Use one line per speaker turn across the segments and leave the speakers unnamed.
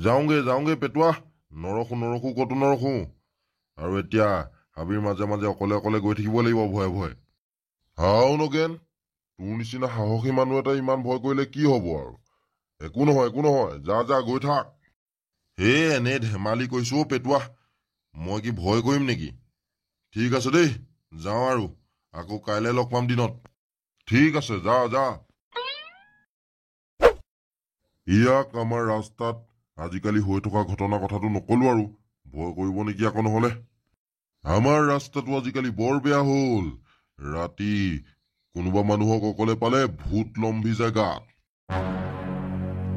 যাওঁগে পেটুৱা নৰখো কতো নৰখো আৰু এতিয়া হাবিৰ মাজে মাজে অকলে অকলে গৈ থাকিব লাগিব ভয়ে হাও নগেন তোৰ নিচিনা সাহসী মানুহ এটা ইমান ভয় কৰিলে কি হব আৰু একো নহয় যা গৈ থাক এনে ধেমালি কৈছো পেটুৱা মই কি ভয় কৰিম নেকি ঠিক আছে দেই যাওঁ আৰু আকৌ কাইলৈ লগ পাম দিনত ঠিক আছে যা ইয়াক আমাৰ ৰাস্তাত আজিকালি হৈ থকা ঘটনা কথাটো নকলো আৰু ভয় কৰিব নেকি আকৌ নহলে আমাৰ ৰাস্তাটো আজিকালি বৰ বেয়া হল ৰাতি কোনোবা মানুহক অকলে পালে ভূত লম্ভি যায় গাত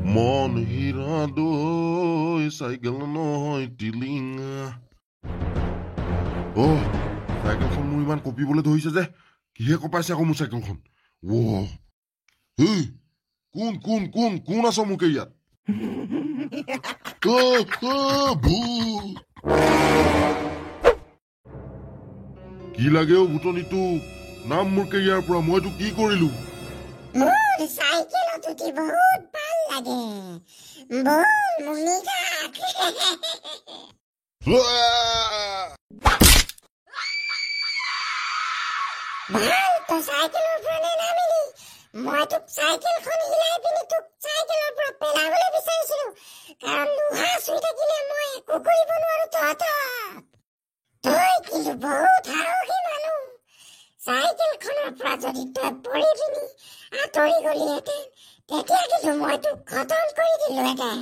মন হীৰা দৈ চাইকেল নহয় টিলিঙা চাইকেলখন মোৰ ইমান কঁপিবলৈ ধৰিছে যে কিহে কঁপাইছে আকৌ মোৰ চাইকেলখন কোন আছ মোক ইয়াত কি লাগে ভূতনীটো নাম মোৰ কেৰিয়াৰ পৰা মইতো কি কৰিলো
মোৰ চাইকেলত উঠি বহুত ভাল লাগে বল মুনি থাক ভাল তো চাইকেলৰ পৰা নামিলি মই তোক চাইকেলখন হিলাই পিনি তোক চাইকেলৰ পৰা পেলাবলৈ বিচাৰিছিলো কাৰণ লোহা চুই থাকিলে মই একো কৰিব নোৱাৰো তই কিন্তু বহুত সাহসী মানুহ চাইকেলখনৰ পৰা যদি তই পৰি পিনি আঁতৰি গলিহেঁতেন তেতিয়া কিন্তু মই তোক খতম কৰি দিলোহেঁতেন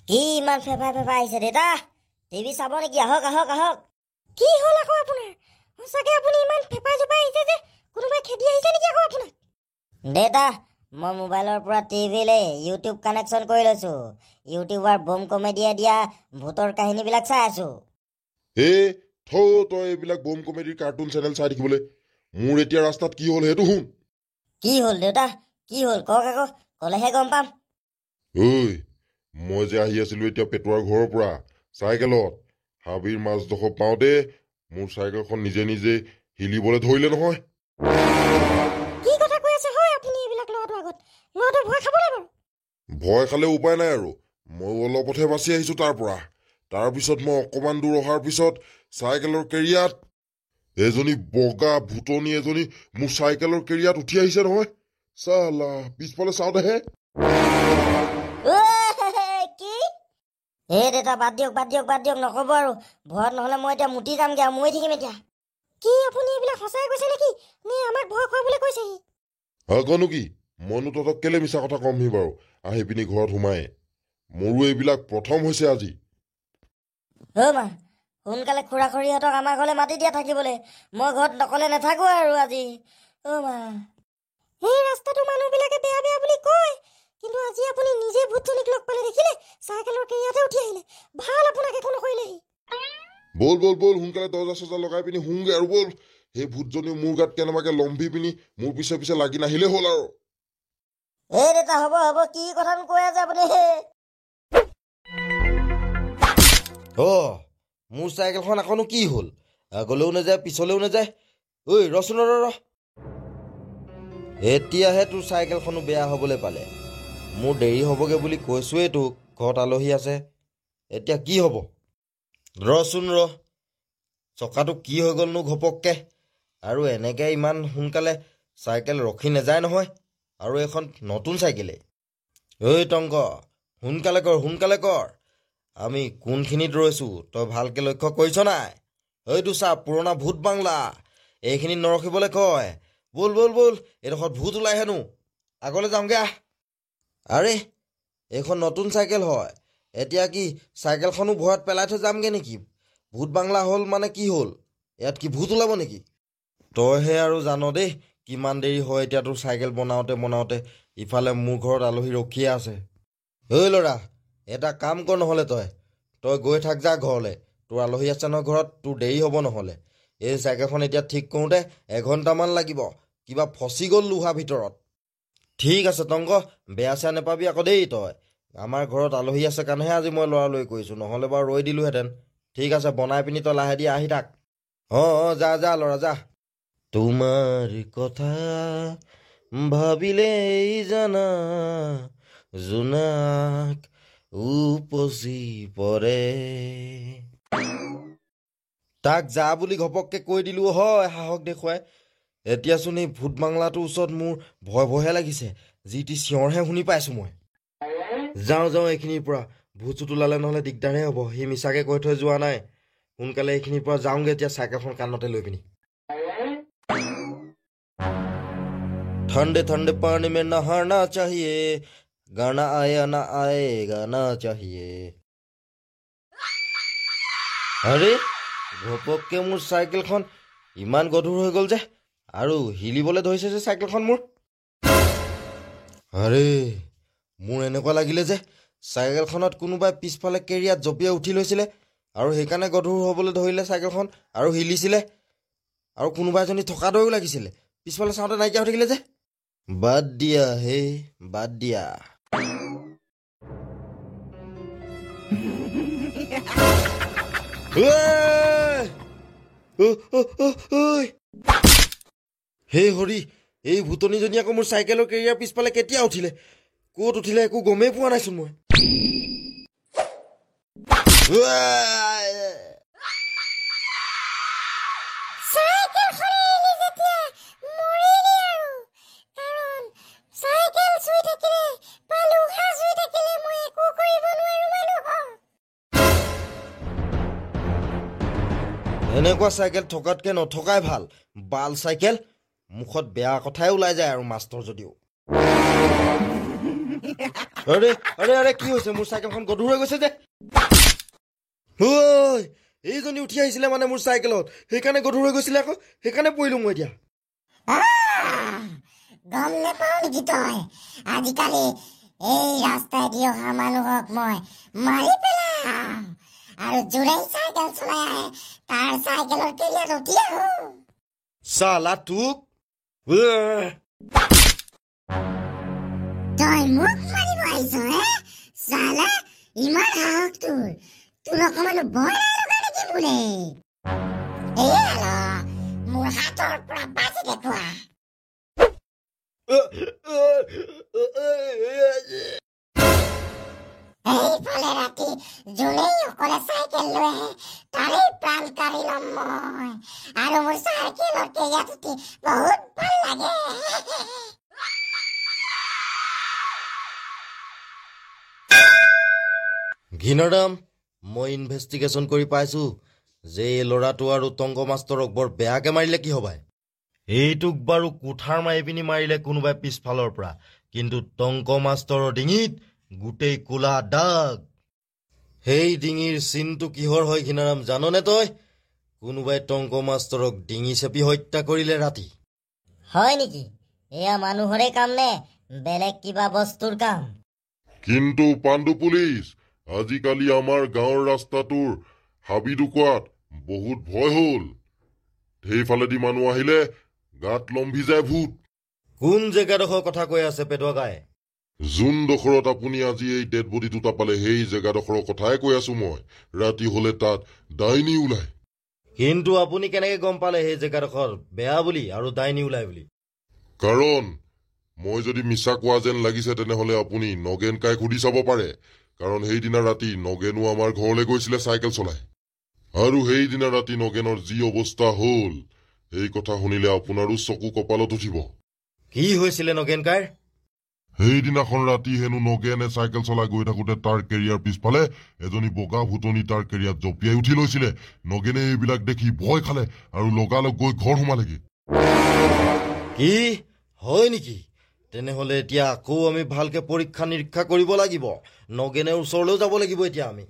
কি ইমান ফেফাই আহিছে দেউতা টিভি চাব নেকি আহক
কি হ'ল আকৌ আপোনাৰ সঁচাকে আপুনি ইমান ফেফাই আহিছে যে কোনোবাই খেদি আহিছে নেকি আকৌ আপোনাক
দেউতা মই মোবাইলৰ পৰা টিভিলৈ ইউটিউব কানেকশ্যন কৰি লৈছো ইউটিউবাৰ বোম কমেডিয়ে দিয়া ভূতৰ কাহিনীবিলাক চাই আছো
তই এইবিলাক বোম কমেডিৰ কাৰ্টুন চেনেল চাই থাকিবলৈ মোৰ এতিয়া ৰাস্তাত কি হ'ল সেইটো শুন
কি হ'ল দেউতা কি হ'ল কওক আকৌ কলেহে গম পাম
মই যে আহি আছিলো এতিয়া পেটুৱাৰ ঘৰৰ পৰা চাইকেলত হাবিৰ মাজডোখৰ পাওঁতে মোৰ চাইকেলখন নিজে হিলিবলৈ ধৰিলে নহয়
কি কথা কৈ আছে হয় আপুনি এইবিলাক ল'ৰাটোৰ আগত ল'ৰাটো ভয় খাবলৈ বাৰু
ভয় খালে উপায় নাই আৰু মই অলপতহে বাচি আহিছো তাৰ পৰা তাৰপিছত মই অকমান দূৰ অহাৰ পিছত চাইকেলৰ কেৰিয়াত এজনী বগা ভূতনী এজনী মোৰ চাইকেলৰ কেৰিয়াত উঠি আহিছে নহয় চালা পিছফালে চাওঁতেহে
দেউতা বাদ দিয়ক নকব আৰু ভয়ত নহলে মই এতিয়া মুতি যামগে আৰু মৰি থাকিম এতিয়া
কি আপুনি এইবিলাক সঁচাই কৈছে নেকি নে আমাক ভয় খুৱাবলৈ কৈছেহি
কনো কি মইনো তহঁতক কেলে মিছা কথা কমহি বাৰু আহি পিনি ঘৰত সোমাই মোৰো এইবিলাক প্ৰথম হৈছে আজি
মা সোনকালে খুৰা খুৰীহঁতক আমাৰ ঘৰলৈ মাতি দিয়া থাকিবলৈ মই ঘৰত অকলে নাথাকো আৰু আজি মা
এই ৰাস্তাটো মানুহবিলাকে বেয়া বুলি কয় কিন্তু আজি আপুনি নিজে ভূতজনীক লগ পালে দেখিলে চাইকেলৰ কেৰিয়াতে উঠি আহিলে ভাল আপোনাক একো নকৰিলেহি
বল সোনকালে দৰ্জা লগাই পিনি শুংগে আৰু বল সেই ভূতজনী মোৰ গাত কেনেবাকে লম্ভি পিনি মোৰ পিছে লাগি নাহিলে হ'ল আৰু
দেউতা হ'ব কি কথানো কৈ আছে আপুনি
মোৰ চাইকেলখন আকৌনো কি হ'ল আগলৈও নাযায় পিছলৈও নাযায় ৰচোন এতিয়াহে তোৰ চাইকেলখনো বেয়া হ'বলৈ পালে মোৰ দেৰি হ'বগে বুলি কৈছোৱেই তোক ঘৰত আলহী আছে এতিয়া কি হ'ব ৰচোন চকাটো কি হৈ গ'লনো ঘপককে আৰু এনেকে ইমান সোনকালে চাইকেল ৰখি নাযায় নহয় আৰু এখন নতুন চাইকেলে টংক সোনকালে কৰ আমি কোনখিনিত ৰৈছো তই ভালকে লক্ষ্য কৰিছ নাই এইটো চা পুৰণা ভূত বাংলা এইখিনিত নৰখিবলৈ কয় বল এইডোখৰত ভূত ওলাই হেনো আগলৈ যাওঁগে আৰে এইখন নতুন চাইকেল হয় এতিয়া কি চাইকেলখনো ভয়ত পেলাই থৈ যামগে নেকি ভূত বাংলা হ'ল মানে কি হ'ল ইয়াত কি ভূত ওলাব নেকি তইহে আৰু জান দেই কিমান দেৰি হয় এতিয়া তোৰ চাইকেল বনাওঁতে ইফালে মোৰ ঘৰত আলহী ৰখিয়ে আছে ল'ৰা এটা কাম কৰ নহ'লে তই গৈ থাক যা ঘৰলৈ তোৰ আলহী আছে নহয় ঘৰত তোৰ দেৰি হ'ব নহ'লে এই চাইকেলখন এতিয়া ঠিক কৰোঁতে এঘণ্টামান লাগিব কিবা ফচি গ'ল লোহা ভিতৰত ঠিক আছে টংক বেয়া চেয়া নেপাবি আকৌ দেই তই আমাৰ ঘৰত আলহী আছে কাৰণেহে আজি মই লৰালৰি কৰিছোঁ নহ'লে বাৰু ৰৈ দিলোহেঁতেন ঠিক আছে বনাই পিনি তই লাহে দিয়ে আহি থাক যা ল'ৰা যা তোমাৰ কথা ভাবিলেই জানা জোনাক উপচি পৰে। তাক যা বুলি ঘপককে কৈ দিলো হয় সাহস দেখুৱাই। এতিয়াচোন এই ভূত বাংলাটোৰ ওচৰত মোৰ ভয় ভয়হে লাগিছে। যি টি চিঞৰহে শুনি পাইছো মই। যাওঁ এইখিনিৰ পৰা। ভূত চুত ওলালে নহ'লে দিগদাৰহে হ'ব। সি মিছাকে কৈ থৈ যোৱা নাই। সোনকালে এইখিনিৰ পৰা যাওঁগে এতিয়া চাইকেলখন কাণতে লৈ পিনি। ठंडे ठंडे पानी में नहाना चाहिए गाना आया ना आए गाना चाहिए। আৰে ঘপককে মোৰ চাইকেলখন ইমান গধুৰ হৈ গ'ল যে, আৰু হিলিবলৈ ধৰিছে যে চাইকেলখন মোৰ। আৰে মোৰ এনেকুৱা লাগিলে যে চাইকেলখনত কোনোবাই পিছফালে কেৰিয়াত জঁপিয়াই উঠি লৈছিলে, আৰু সেইকাৰণে গধুৰ হ'বলৈ ধৰিলে চাইকেলখন আৰু হিলিছিলে, আৰু কোনোবা এজনী থকা দৰেও লাগিছিলে। পিছফালে চাওঁতে নাইকিয়া হৈ থাকিলে যে। বাদ দিয়া হে, বাদ দিয়া। হে হৰি, এই ভূতনীজনী আকৌ মোৰ চাইকেলৰ কেৰিয়াৰ পিছফালে কেতিয়া উঠিলে? ক'ত উঠিলে একো গমেই পোৱা নাইচোন মই। এনেকুৱা চাইকেল থকাতকে নথকাই ভাল। বাল চাইকেল, মুখত বেয়া কথাই ওলাই যায় আৰু মাষ্টৰ যদিও। আৰে আৰে আৰে কি হৈছে? মোৰ চাইকেলখন গধুৰ হৈ গৈছে যে। এইজনী উঠি আহিছিলে মানে মোৰ চাইকেলত, সেইকাৰণে গধুৰ হৈ গৈছিলে আকৌ। সেইকাৰণে পৰিলো মই এতিয়া।
গম নাপাও নেকি তই? আজিকালি এই ৰাস্তাই দি অহা মানুহক মই মাৰি পেলাম, আৰু যোনে চাইকেল চলাই আহে তাৰ চাইকেলৰ কেৰিয়াত উঠি আহো।
চালা তোক
তই মোক মাৰিব আহিছ হে? চালা ইমান সাহস তোৰ? তোৰ অকমানো ভয় নলগা নেকি বোলে? মোৰ হাতৰ পৰা বাজি দেখুৱা। এইফালে ৰাতি যোনেই অকলে চাইকেল লৈ আহে তাৰে প্ৰাণ কাঢ়ি ল'ম মই, আৰু মোৰ চাইকেলৰ কেৰিয়াত উঠি বহুত ভাল লাগে।
ঘিনৰাম, মই ইনভেষ্টিগেশ্যন কৰি পাইছো যে এই ল'ৰাটো আৰু টংক মাষ্টৰক বৰ বেয়াকে মাৰিলে কি হবাই। এইটোক বাৰু কুঠাৰ মাৰি পিনি মাৰিলে কোনোবাই পিছফালৰ পৰা, কিন্তু টংক মাষ্টৰৰ ডিঙিত গোটেই কোলা দাগ। সেই ডিঙিৰ চিনটো কিহৰ হয় ঘিনাৰাম জাননে তই? কোনোবাই টংক মাষ্টৰক ডিঙি চেপি হত্যা কৰিলে ৰাতি।
হয় নেকি? এয়া মানুহৰে কাম নে বেলেগ কিবা বস্তুৰ কাম?
কিন্তু পাণ্ডু পুলিচ, আজিকালি আমাৰ গাঁৱৰ ৰাস্তাটোৰ হাবি ডুকোৱাত বহুত ভয় হ'ল। সেইফালেদি মানুহ আহিলে গাত লম্ভি যায় ভূত।
কোন জেগাডোখৰ কথা কৈ আছে পেটুৱা গাই?
যোনডোখৰত আপুনি আজি এই ডেড বডি দুটা পালে সেই জেগাডোখৰৰ কথাই কৈ আছো মই। ৰাতি হলে তাত ডাইনী ওলায়।
কিন্তু আপুনি কেনেকে গম পালে সেই জেগাডোখৰ বেয়া বুলি আৰু ডাইনী ওলাই বুলি?
কাৰণ মই যদি মিছা কোৱা যেন লাগিছে তেনেহলে আপুনি নগেন কাইক সুধি চাব পাৰে। কাৰণ সেইদিনা ৰাতি নগেনো আমাৰ ঘৰলৈ গৈছিলে চাইকেল চলাই, আৰু সেইদিনা ৰাতি নগেনৰ যি অৱস্থা হ'ল এই কথা শুনিলে আপোনাৰো চকু কপালত উঠিব।
কি হৈছিলে নগেন কাইৰ?
সেইদিনাখন ৰাতি হেনো নগেনে চাইকেল চলাই গৈ থাকোতে তাৰ কেৰিয়াৰ পিছফালে এজনী বগা ভূতনী তাৰ কেৰিয়াত জঁপিয়াই উঠি লৈছিলে। নগেনে এইবিলাক দেখি ভয় খালে আৰু লগালগ গৈ ঘৰ সোমালেগে।
কি হয় নেকি? তেনেহলে এতিয়া আকৌ আমি ভালকে পৰীক্ষা নিৰীক্ষা কৰিব লাগিব। নগেনৰ ওচৰলৈও যাব লাগিব এতিয়া আমি।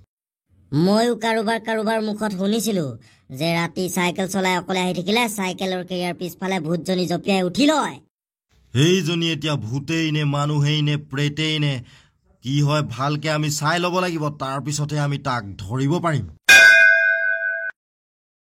ময়ো কাৰোবাৰ মুখত শুনিছিলো যে ৰাতি চাইকেল চলাই অকলে আহি থাকিলে চাইকেলৰ কেৰিয়াৰ পিছফালে ভূতজনী জঁপিয়াই উঠি লয়।
সেইজনী এতিয়া ভূতেই নে মানুহেই নে প্ৰেতেই নে কি হয় ভালকে আমি চাই ল'ব লাগিব, তাৰ পিছতহে আমি তাক ধৰিব পাৰিম।